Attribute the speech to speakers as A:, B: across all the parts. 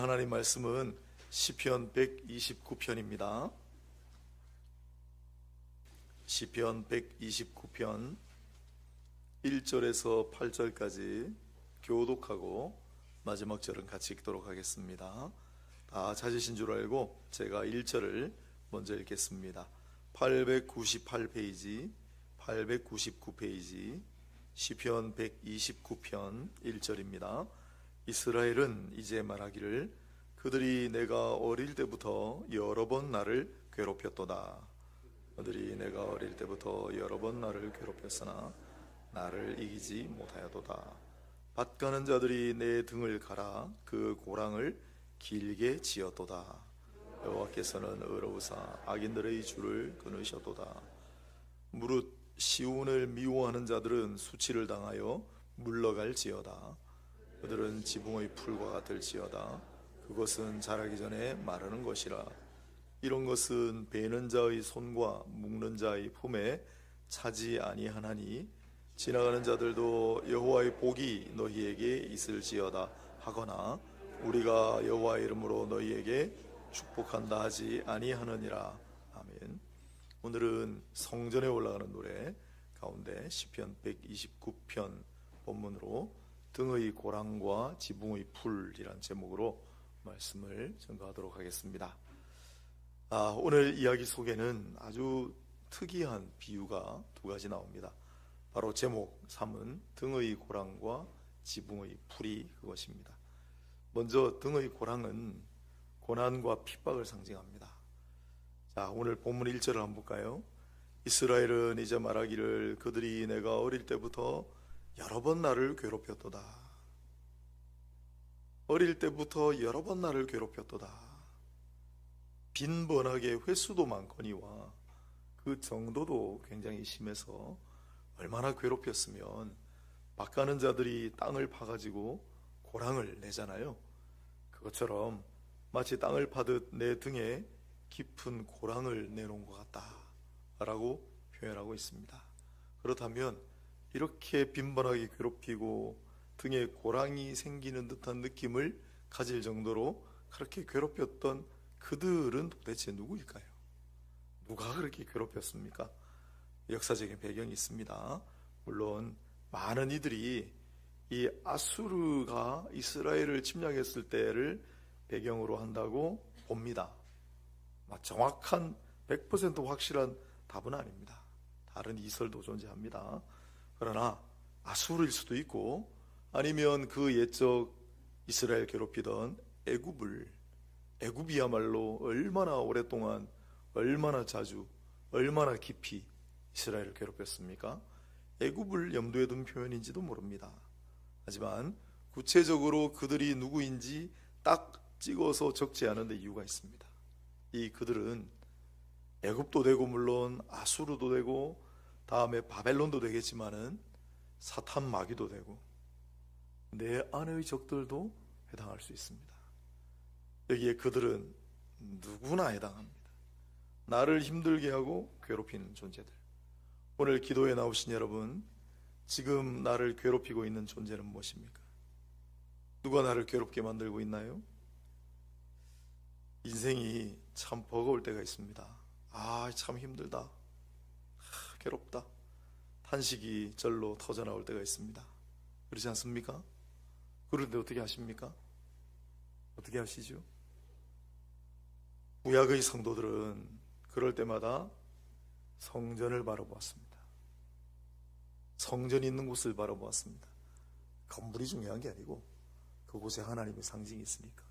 A: 하나님 말씀은 시편 129편입니다. 시편 129편 1절에서 8절까지 교독하고 마지막 절은 같이 읽도록 하겠습니다. 다 찾으신 줄 알고 제가 1절을 먼저 읽겠습니다. 898페이지, 899페이지 시편 129편 1절입니다. 이스라엘은 이제 말하기를 그들이 내가 어릴 때부터 여러 번 나를 괴롭혔도다. 그들이 내가 어릴 때부터 여러 번 나를 괴롭혔으나 나를 이기지 못하였도다. 밭 가는 자들이 내 등을 갈아 그 고랑을 길게 지었도다. 여호와께서는 의로우사 악인들의 줄을 끊으셨도다. 무릇 시온을 미워하는 자들은 수치를 당하여 물러갈지어다. 그들은 지붕의 풀과 같을지어다. 그것은 자라기 전에 마르는 것이라. 이런 것은 베는 자의 손과 묶는 자의 품에 차지 아니하나니 지나가는 자들도 여호와의 복이 너희에게 있을지어다 하거나 우리가 여호와의 이름으로 너희에게 축복한다 하지 아니하느니라. 아멘. 오늘은 성전에 올라가는 노래 가운데 시편 129편 본문으로 등의 고랑과 지붕의 풀이란 제목으로 말씀을 전가하도록 하겠습니다. 오늘 이야기 속에는 아주 특이한 비유가 두 가지 나옵니다. 바로 제목 3은 등의 고랑과 지붕의 풀이 그것입니다. 먼저 등의 고랑은 고난과 핍박을 상징합니다. 자, 오늘 본문 1절을 한번 볼까요? 이스라엘은 이제 말하기를 그들이 내가 어릴 때부터 여러 번 나를 괴롭혔도다. 어릴 때부터 여러 번 나를 괴롭혔도다. 빈번하게 횟수도 많거니와 그 정도도 굉장히 심해서 얼마나 괴롭혔으면 밭 가는 자들이 땅을 파가지고 고랑을 내잖아요. 그것처럼 마치 땅을 파듯 내 등에 깊은 고랑을 내놓은 것 같다라고 표현하고 있습니다. 그렇다면 이렇게 빈번하게 괴롭히고 등에 고랑이 생기는 듯한 느낌을 가질 정도로 그렇게 괴롭혔던 그들은 도대체 누구일까요? 누가 그렇게 괴롭혔습니까? 역사적인 배경이 있습니다. 물론 많은 이들이 이 아수르가 이스라엘을 침략했을 때를 배경으로 한다고 봅니다. 정확한 100% 확실한 답은 아닙니다. 다른 이설도 존재합니다. 그러나 아수르일 수도 있고 아니면 그 옛적 이스라엘 괴롭히던 애굽이야말로 얼마나 오랫동안 얼마나 자주 얼마나 깊이 이스라엘을 괴롭혔습니까? 애굽을 염두에 둔 표현인지도 모릅니다. 하지만 구체적으로 그들이 누구인지 딱 찍어서 적지 않은 데 이유가 있습니다. 이 그들은 애굽도 되고 물론 아수르도 되고 다음에 바벨론도 되겠지만은 사탄 마귀도 되고 내 안의 적들도 해당할 수 있습니다. 여기에 그들은 누구나 해당합니다. 나를 힘들게 하고 괴롭히는 존재들. 오늘 기도에 나오신 여러분, 지금 나를 괴롭히고 있는 존재는 무엇입니까? 누가 나를 괴롭게 만들고 있나요? 인생이 참 버거울 때가 있습니다. 참 힘들다. 괴롭다. 탄식이 절로 터져나올 때가 있습니다. 그렇지 않습니까? 그런데 어떻게 하십니까? 어떻게 하시죠? 구약의 성도들은 그럴 때마다 성전을 바라보았습니다. 성전이 있는 곳을 바라보았습니다. 건물이 중요한 게 아니고 그곳에 하나님의 상징이 있으니까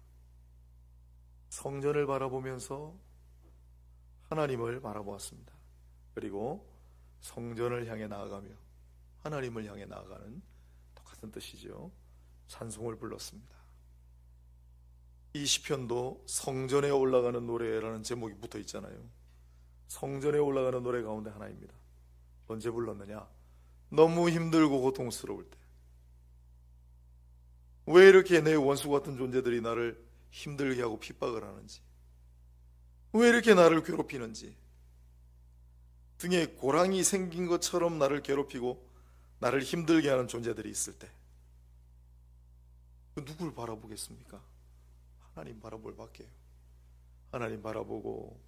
A: 성전을 바라보면서 하나님을 바라보았습니다. 그리고 성전을 향해 나아가며 하나님을 향해 나아가는 똑같은 뜻이죠. 찬송을 불렀습니다. 이 시편도 성전에 올라가는 노래라는 제목이 붙어 있잖아요. 성전에 올라가는 노래 가운데 하나입니다. 언제 불렀느냐? 너무 힘들고 고통스러울 때. 왜 이렇게 내 원수 같은 존재들이 나를 힘들게 하고 핍박을 하는지, 왜 이렇게 나를 괴롭히는지, 등에 고랑이 생긴 것처럼 나를 괴롭히고 나를 힘들게 하는 존재들이 있을 때 누굴 바라보겠습니까? 하나님 바라볼 밖에요. 하나님 바라보고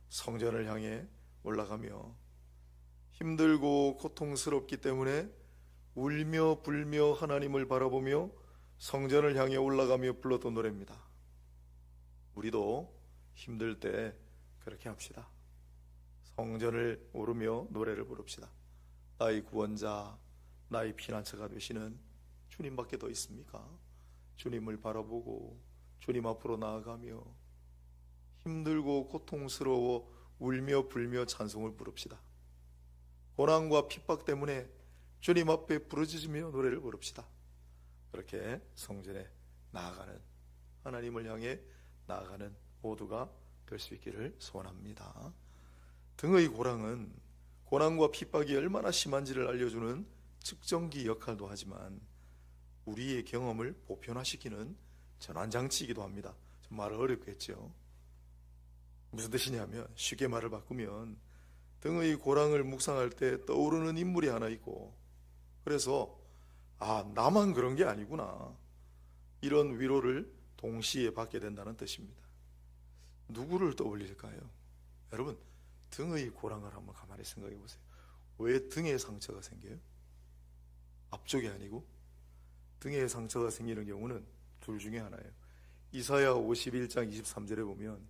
A: 성전을 향해 올라가며 힘들고 고통스럽기 때문에 울며 불며 하나님을 바라보며 성전을 향해 올라가며 불렀던 노래입니다. 우리도 힘들 때 그렇게 합시다. 성전을 오르며 노래를 부릅시다. 나의 구원자, 나의 피난처가 되시는 주님밖에 더 있습니까? 주님을 바라보고 주님 앞으로 나아가며 힘들고 고통스러워 울며 불며 찬송을 부릅시다. 고난과 핍박 때문에 주님 앞에 부르짖으며 노래를 부릅시다. 그렇게 성전에 나아가는, 하나님을 향해 나아가는 모두가 될 수 있기를 소원합니다. 등의 고랑은 고난과 핍박이 얼마나 심한지를 알려주는 측정기 역할도 하지만 우리의 경험을 보편화시키는 전환장치이기도 합니다. 좀 말을 어렵겠죠. 무슨 뜻이냐면, 쉽게 말을 바꾸면 등의 고랑을 묵상할 때 떠오르는 인물이 하나 있고, 그래서 나만 그런 게 아니구나, 이런 위로를 동시에 받게 된다는 뜻입니다. 누구를 떠올릴까요? 여러분, 등의 고랑을 한번 가만히 생각해 보세요. 왜 등에 상처가 생겨요? 앞쪽이 아니고 등에 상처가 생기는 경우는 둘 중에 하나예요. 이사야 51장 23절에 보면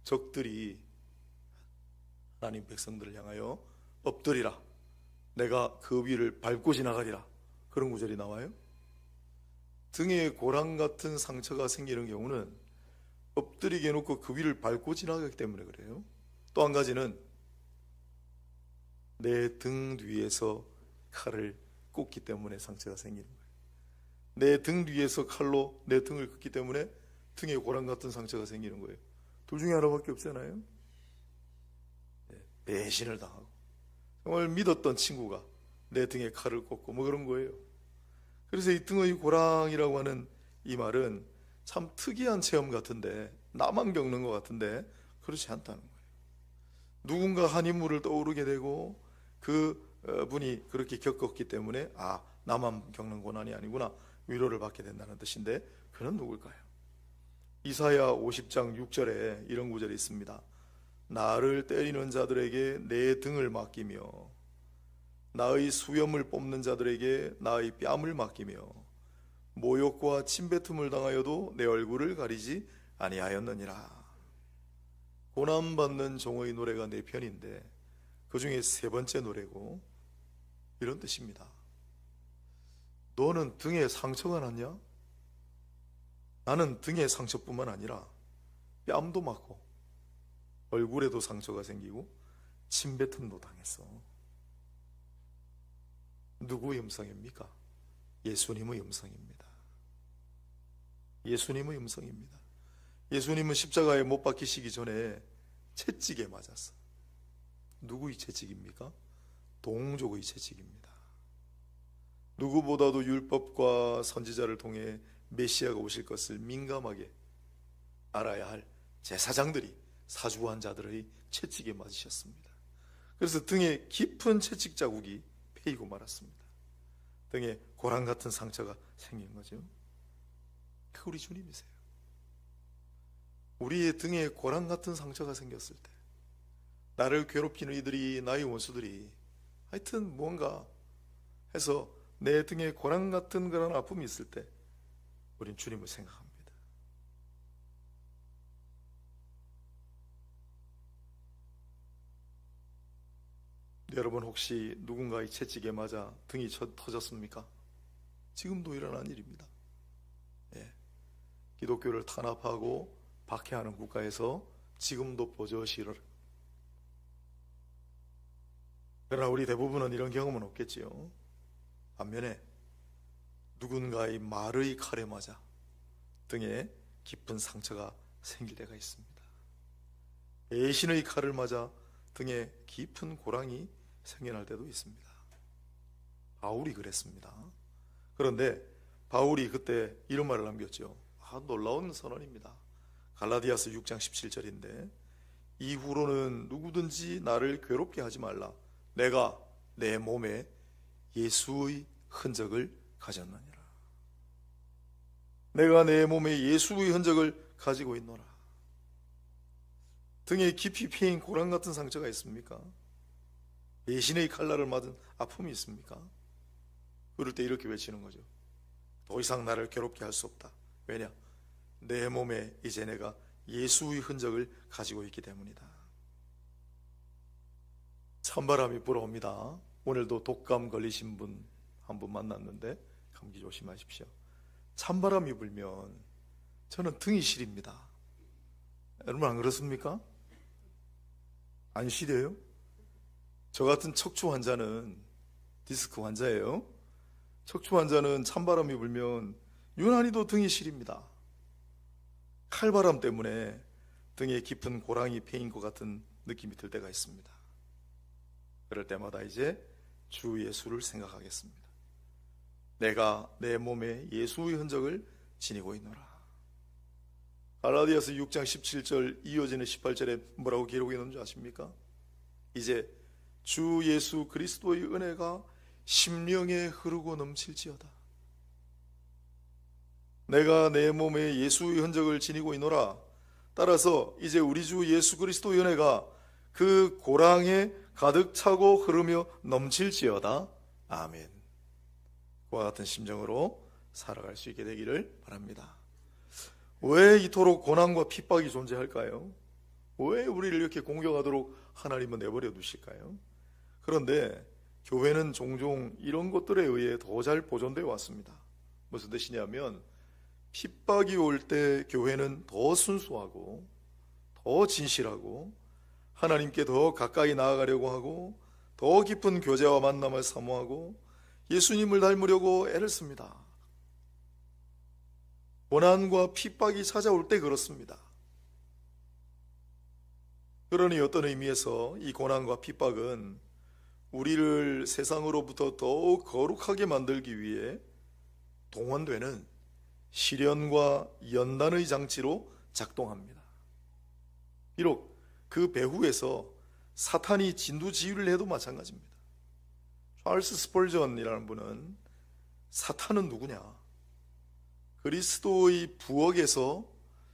A: 적들이 하나님 백성들을 향하여 엎드리라, 내가 그 위를 밟고 지나가리라, 그런 구절이 나와요. 등에 고랑 같은 상처가 생기는 경우는 엎드리게 해놓고 그 위를 밟고 지나가기 때문에 그래요. 또 한 가지는 내 등 뒤에서 칼을 꽂기 때문에 상처가 생기는 거예요. 내 등 뒤에서 칼로 내 등을 긋기 때문에 등에 고랑 같은 상처가 생기는 거예요. 둘 중에 하나밖에 없잖아요. 배신을 당하고 정말 믿었던 친구가 내 등에 칼을 꽂고 뭐 그런 거예요. 그래서 이 등의 고랑이라고 하는 이 말은 참 특이한 체험 같은데, 나만 겪는 것 같은데 그렇지 않다는 거예요. 누군가 한 인물을 떠오르게 되고 그 분이 그렇게 겪었기 때문에 나만 겪는 고난이 아니구나, 위로를 받게 된다는 뜻인데, 그는 누굴까요? 이사야 50장 6절에 이런 구절이 있습니다. 나를 때리는 자들에게 내 등을 맡기며 나의 수염을 뽑는 자들에게 나의 뺨을 맡기며 모욕과 침뱉음을 당하여도 내 얼굴을 가리지 아니하였느니라. 고난받는 종의 노래가 네 편인데 그 중에 세 번째 노래고, 이런 뜻입니다. 너는 등에 상처가 났냐? 나는 등에 상처뿐만 아니라 뺨도 맞고 얼굴에도 상처가 생기고 침뱉음도 당했어. 누구의 음성입니까? 예수님의 음성입니다. 예수님의 음성입니다. 예수님은 십자가에 못 박히시기 전에 채찍에 맞았어. 누구의 채찍입니까? 동족의 채찍입니다. 누구보다도 율법과 선지자를 통해 메시아가 오실 것을 민감하게 알아야 할 제사장들이 사주한 자들의 채찍에 맞으셨습니다. 그래서 등에 깊은 채찍 자국이 패이고 말았습니다. 등에 고랑 같은 상처가 생긴 거죠. 그 우리 주님이세요. 우리의 등에 고랑 같은 상처가 생겼을 때, 나를 괴롭히는 이들이, 나의 원수들이 하여튼 무언가 해서 내 등에 고랑 같은 그런 아픔이 있을 때 우린 주님을 생각합니다. 여러분, 혹시 누군가의 채찍에 맞아 등이 터졌습니까? 지금도 일어난 일입니다. 기독교를 탄압하고 박해하는 국가에서 지금도 버젓이 일어나. 그러나 우리 대부분은 이런 경험은 없겠지요. 반면에 누군가의 말의 칼에 맞아 등에 깊은 상처가 생길 때가 있습니다. 배신의 칼을 맞아 등에 깊은 고랑이 생겨날 때도 있습니다. 바울이 그랬습니다. 그런데 바울이 그때 이런 말을 남겼죠. 놀라운 선언입니다. 갈라디아서 6장 17절인데, 이후로는 누구든지 나를 괴롭게 하지 말라. 내가 내 몸에 예수의 흔적을 가졌느니라. 내가 내 몸에 예수의 흔적을 가지고 있노라. 등에 깊이 패인 고랑 같은 상처가 있습니까? 배신의 칼날을 맞은 아픔이 있습니까? 그럴 때 이렇게 외치는 거죠. 더 이상 나를 괴롭게 할 수 없다. 왜냐? 내 몸에 이제 내가 예수의 흔적을 가지고 있기 때문이다. 찬바람이 불어옵니다. 오늘도 독감 걸리신 분 한 분 만났는데 감기 조심하십시오. 찬바람이 불면 저는 등이 시립니다. 여러분 안 그렇습니까? 안 시려요? 저 같은 척추 환자는, 디스크 환자예요. 척추 환자는 찬바람이 불면 유난히도 등이 시립니다. 칼바람 때문에 등에 깊은 고랑이 패인 것 같은 느낌이 들 때가 있습니다. 그럴 때마다 이제 주 예수를 생각하겠습니다. 내가 내 몸에 예수의 흔적을 지니고 있노라. 갈라디아서 6장 17절 이어지는 18절에 뭐라고 기록해 놓은 줄 아십니까? 이제 주 예수 그리스도의 은혜가 심령에 흐르고 넘칠지어다. 내가 내 몸에 예수의 흔적을 지니고 있노라. 따라서 이제 우리 주 예수 그리스도의 은혜가 그 고랑에 가득 차고 흐르며 넘칠지어다. 아멘. 그와 같은 심정으로 살아갈 수 있게 되기를 바랍니다. 왜 이토록 고난과 핍박이 존재할까요? 왜 우리를 이렇게 공격하도록 하나님은 내버려 두실까요? 그런데 교회는 종종 이런 것들에 의해 더 잘 보존되어 왔습니다. 무슨 뜻이냐면 핍박이 올 때 교회는 더 순수하고 더 진실하고 하나님께 더 가까이 나아가려고 하고 더 깊은 교제와 만남을 사모하고 예수님을 닮으려고 애를 씁니다. 고난과 핍박이 찾아올 때 그렇습니다. 그러니 어떤 의미에서 이 고난과 핍박은 우리를 세상으로부터 더욱 거룩하게 만들기 위해 동원되는 시련과 연단의 장치로 작동합니다. 비록 그 배후에서 사탄이 진두지휘를 해도 마찬가지입니다. 찰스 스펄전이라는 분은 사탄은 누구냐? 그리스도의 부엌에서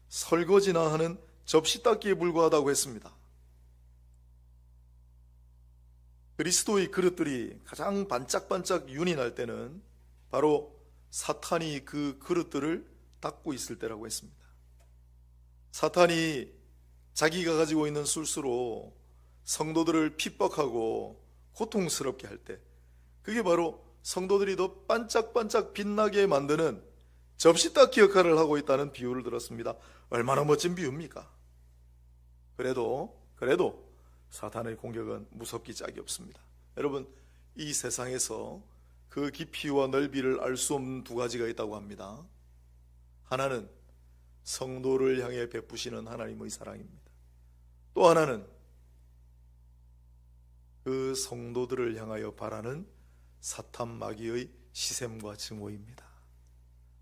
A: 설거지나 하는 접시 닦기에 불과하다고 했습니다. 그리스도의 그릇들이 가장 반짝반짝 윤이 날 때는 바로 사탄이 그 그릇들을 닦고 있을 때라고 했습니다. 사탄이 자기가 가지고 있는 술수로 성도들을 핍박하고 고통스럽게 할 때, 그게 바로 성도들이 더 반짝반짝 빛나게 만드는 접시 닦기 역할을 하고 있다는 비유를 들었습니다. 얼마나 멋진 비유입니까? 그래도 사탄의 공격은 무섭기 짝이 없습니다. 여러분, 이 세상에서 그 깊이와 넓이를 알 수 없는 두 가지가 있다고 합니다. 하나는 성도를 향해 베푸시는 하나님의 사랑입니다. 또 하나는 그 성도들을 향하여 바라는 사탄 마귀의 시샘과 증오입니다.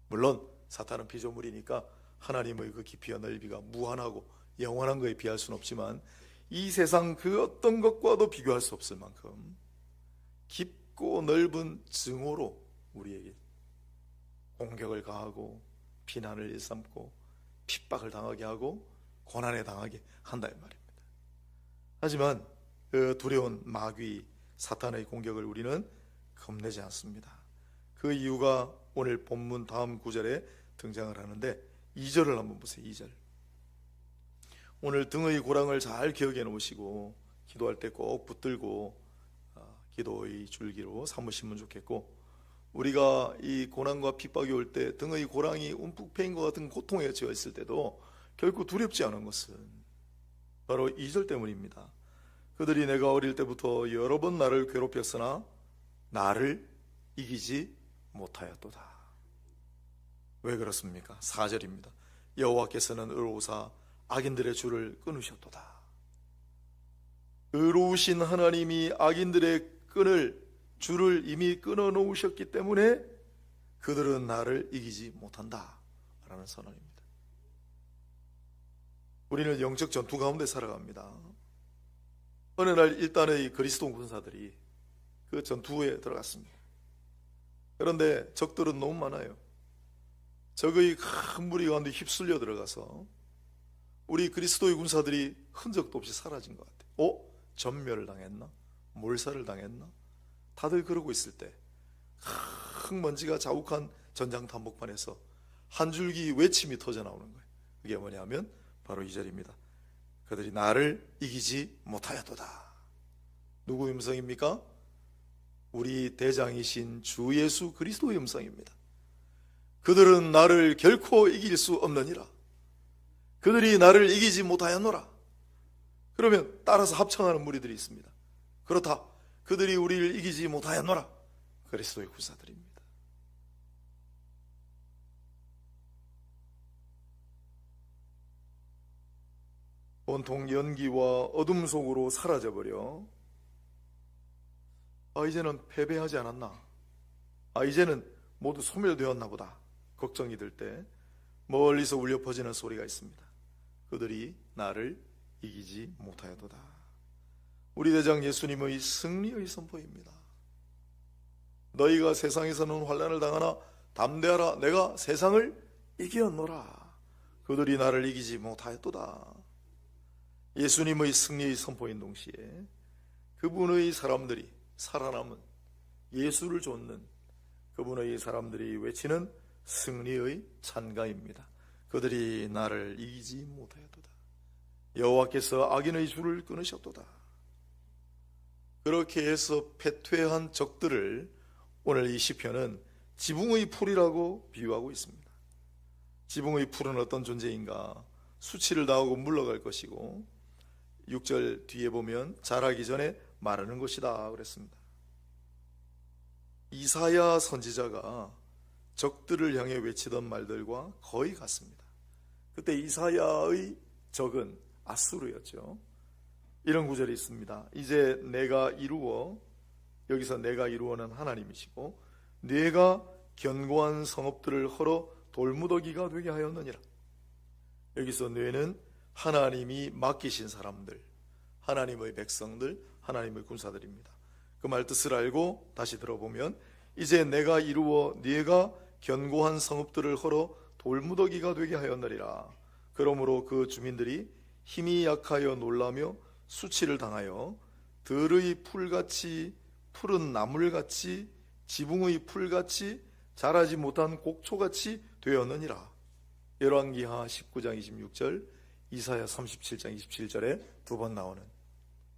A: 물론 사탄은 피조물이니까 하나님의 그 깊이와 넓이가 무한하고 영원한 것에 비할 수는 없지만 이 세상 그 어떤 것과도 비교할 수 없을 만큼 깊고 넓은 증오로 우리에게 공격을 가하고 비난을 일삼고 핍박을 당하게 하고 고난에 당하게 한다 이 말입니다. 하지만 그 두려운 마귀 사탄의 공격을 우리는 겁내지 않습니다. 그 이유가 오늘 본문 다음 구절에 등장을 하는데 2절을 한번 보세요. 2절. 오늘 등의 고랑을 잘 기억해 놓으시고 기도할 때 꼭 붙들고 기도의 줄기로 삼으시면 좋겠고, 우리가 이 고난과 핍박이 올 때 등의 고랑이 움푹 패인 것 같은 고통에 처해 있을 때도 결코 두렵지 않은 것은 바로 2절 때문입니다. 그들이 내가 어릴 때부터 여러 번 나를 괴롭혔으나 나를 이기지 못하였도다. 왜 그렇습니까? 4절입니다. 여호와께서는 의로우사 악인들의 줄을 끊으셨도다. 의로우신 하나님이 악인들의 줄을 이미 끊어 놓으셨기 때문에 그들은 나를 이기지 못한다 라는 선언입니다. 우리는 영적 전투 가운데 살아갑니다. 어느 날 일단의 그리스도 군사들이 그 전투에 들어갔습니다. 그런데 적들은 너무 많아요. 적의 큰 무리 가운데 휩쓸려 들어가서 우리 그리스도의 군사들이 흔적도 없이 사라진 것 같아요. 전멸을 당했나? 몰살을 당했나? 다들 그러고 있을 때 흙먼지가 자욱한 전장 한복판에서 한 줄기 외침이 터져 나오는 거예요. 그게 뭐냐면 바로 이 절입니다. 그들이 나를 이기지 못하였도다. 누구의 음성입니까? 우리 대장이신 주 예수 그리스도의 음성입니다. 그들은 나를 결코 이길 수 없느니라. 그들이 나를 이기지 못하였노라. 그러면 따라서 합창하는 무리들이 있습니다. 그렇다. 그들이 우리를 이기지 못하였노라. 그리스도의 군사들입니다. 온통 연기와 어둠 속으로 사라져버려 이제는 패배하지 않았나? 이제는 모두 소멸되었나 보다 걱정이 들 때 멀리서 울려 퍼지는 소리가 있습니다. 그들이 나를 이기지 못하였도다. 우리 대장 예수님의 승리의 선포입니다. 너희가 세상에서는 환난을 당하나 담대하라. 내가 세상을 이겼노라. 그들이 나를 이기지 못하였도다. 예수님의 승리의 선포인 동시에 그분의 사람들이 살아남은 예수를 좇는 그분의 사람들이 외치는 승리의 찬가입니다. 그들이 나를 이기지 못하였도다. 여호와께서 악인의 줄을 끊으셨도다. 그렇게 해서 패퇴한 적들을 오늘 이 시편은 지붕의 풀이라고 비유하고 있습니다. 지붕의 풀은 어떤 존재인가? 수치를 당하고 물러갈 것이고 6절 뒤에 보면 자라기 전에 마르는 것이다 그랬습니다. 이사야 선지자가 적들을 향해 외치던 말들과 거의 같습니다. 그때 이사야의 적은 아수르였죠. 이런 구절이 있습니다. 이제 내가 이루어, 여기서 내가 이루어는 하나님이시고 내가 견고한 성읍들을 헐어 돌무더기가 되게 하였느니라. 여기서 뇌는 하나님이 맡기신 사람들, 하나님의 백성들, 하나님의 군사들입니다. 그 말 뜻을 알고 다시 들어보면 이제 내가 이루어 네가 견고한 성읍들을 헐어 돌무더기가 되게 하였느니라. 그러므로 그 주민들이 힘이 약하여 놀라며 수치를 당하여 들의 풀같이 푸른 나물같이 지붕의 풀같이 자라지 못한 곡초같이 되었느니라. 열왕기하 19장 26절, 이사야 37장 27절에 두 번 나오는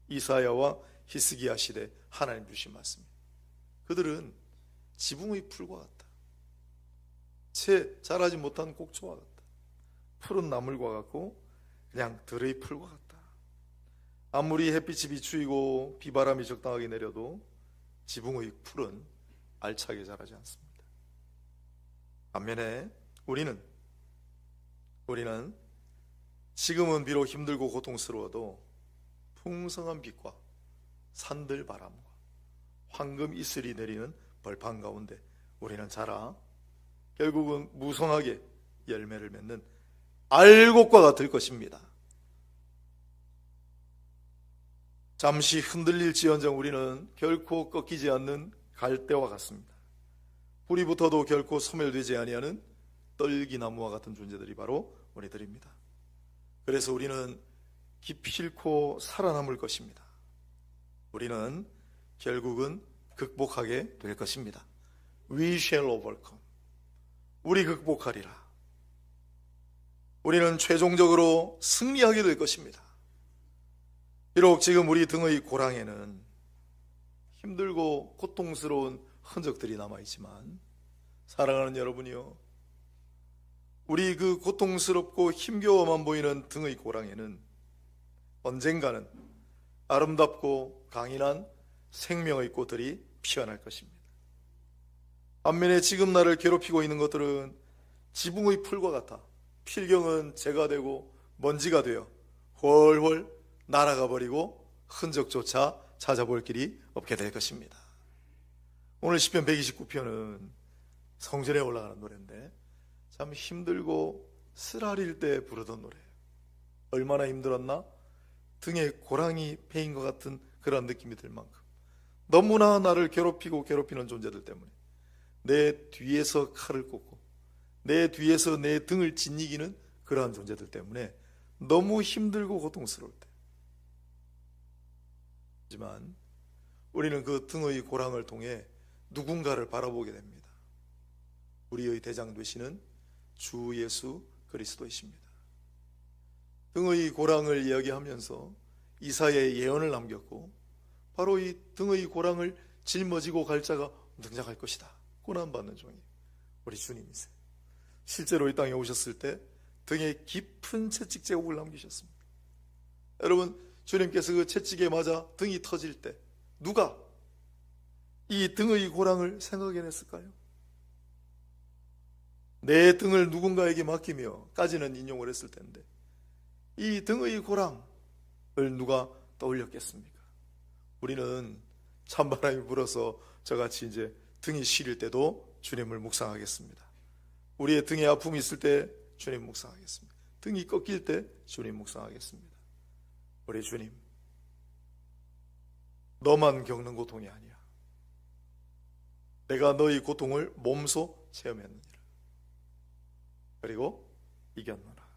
A: 이사야와 히스기야 시대 하나님 주신 말씀입니다. 그들은 지붕의 풀과 같다. 채 자라지 못한 곡초와 같다. 푸른 나물과 같고 그냥 들의 풀과 같다. 아무리 햇빛이 비추이고 비바람이 적당하게 내려도 지붕의 풀은 알차게 자라지 않습니다. 반면에 우리는 지금은 비록 힘들고 고통스러워도 풍성한 빛과 산들 바람과 황금 이슬이 내리는 벌판 가운데 우리는 자라 결국은 무성하게 열매를 맺는 알곡과 같을 것입니다. 잠시 흔들릴지언정 우리는 결코 꺾이지 않는 갈대와 같습니다. 불이 붙어도 결코 소멸되지 아니하는 떨기나무와 같은 존재들이 바로 우리들입니다. 그래서 우리는 기필코 살아남을 것입니다. 우리는 결국은 극복하게 될 것입니다. We shall overcome. 우리 극복하리라. 우리는 최종적으로 승리하게 될 것입니다. 비록 지금 우리 등의 고랑에는 힘들고 고통스러운 흔적들이 남아있지만 사랑하는 여러분이요, 우리 그 고통스럽고 힘겨워만 보이는 등의 고랑에는 언젠가는 아름답고 강인한 생명의 꽃들이 피어날 것입니다. 반면에 지금 나를 괴롭히고 있는 것들은 지붕의 풀과 같아 필경은 재가 되고 먼지가 되어 훨훨 날아가 버리고 흔적조차 찾아볼 길이 없게 될 것입니다. 오늘 시편 129편은 성전에 올라가는 노래인데 참 힘들고 쓰라릴 때 부르던 노래예요. 얼마나 힘들었나? 등에 고랑이 패인 것 같은 그런 느낌이 들 만큼 너무나 나를 괴롭히는 존재들 때문에 내 뒤에서 칼을 꽂고 내 뒤에서 내 등을 짓이기는 그러한 존재들 때문에 너무 힘들고 고통스러울 때, 하지만 우리는 그 등의 고랑을 통해 누군가를 바라보게 됩니다. 우리의 대장 되시는 주 예수 그리스도이십니다. 등의 고랑을 이야기하면서 이사야의 예언을 남겼고, 바로 이 등의 고랑을 짊어지고 갈 자가 등장할 것이다. 고난받는 종이 우리 주님이세요. 실제로 이 땅에 오셨을 때 등에 깊은 채찍 제국을 남기셨습니다. 여러분, 주님께서 그 채찍에 맞아 등이 터질 때 누가 이 등의 고랑을 생각해냈을까요? 내 등을 누군가에게 맡기며 까지는 인용을 했을 텐데, 이 등의 고랑을 누가 떠올렸겠습니까? 우리는 찬바람이 불어서 저같이 이제 등이 시릴 때도 주님을 묵상하겠습니다. 우리의 등에 아픔이 있을 때 주님 묵상하겠습니다. 등이 꺾일 때 주님 묵상하겠습니다. 우리 주님, 너만 겪는 고통이 아니야. 내가 너희 고통을 몸소 체험했느니라. 그리고 이겼노라.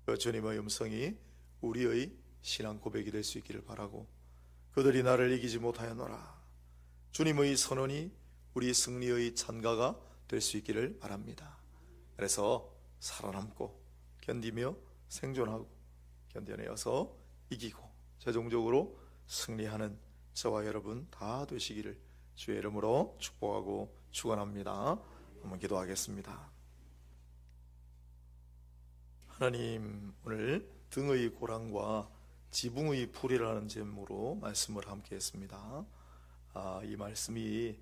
A: 그 주님의 음성이 우리의 신앙 고백이 될 수 있기를 바라고, 그들이 나를 이기지 못하였노라. 주님의 선언이 우리 승리의 찬가가 될 수 있기를 바랍니다. 그래서 살아남고 견디며 생존하고 견뎌내어서 이기고 최종적으로 승리하는 저와 여러분 다 되시기를 주의 이름으로 축복하고 축원합니다. 한번 기도하겠습니다. 하나님, 오늘 등의 고랑과 지붕의 풀이라는 제목으로 말씀을 함께 했습니다. 이 말씀이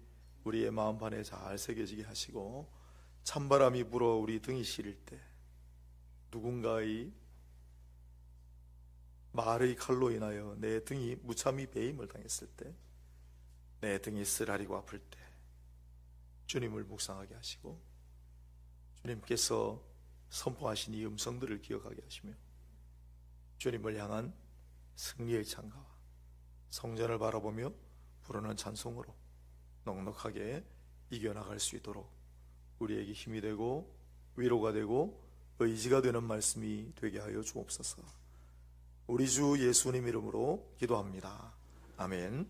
A: 우리의 마음판에 잘 새겨지게 하시고, 찬바람이 불어 우리 등이 시릴 때, 누군가의 말의 칼로 인하여 내 등이 무참히 베임을 당했을 때, 내 등이 쓰라리고 아플 때 주님을 묵상하게 하시고, 주님께서 선포하신 이 음성들을 기억하게 하시며, 주님을 향한 승리의 찬가와 성전을 바라보며 부르는 찬송으로 넉넉하게 이겨나갈 수 있도록 우리에게 힘이 되고 위로가 되고 의지가 되는 말씀이 되게 하여 주옵소서. 우리 주 예수님 이름으로 기도합니다. 아멘.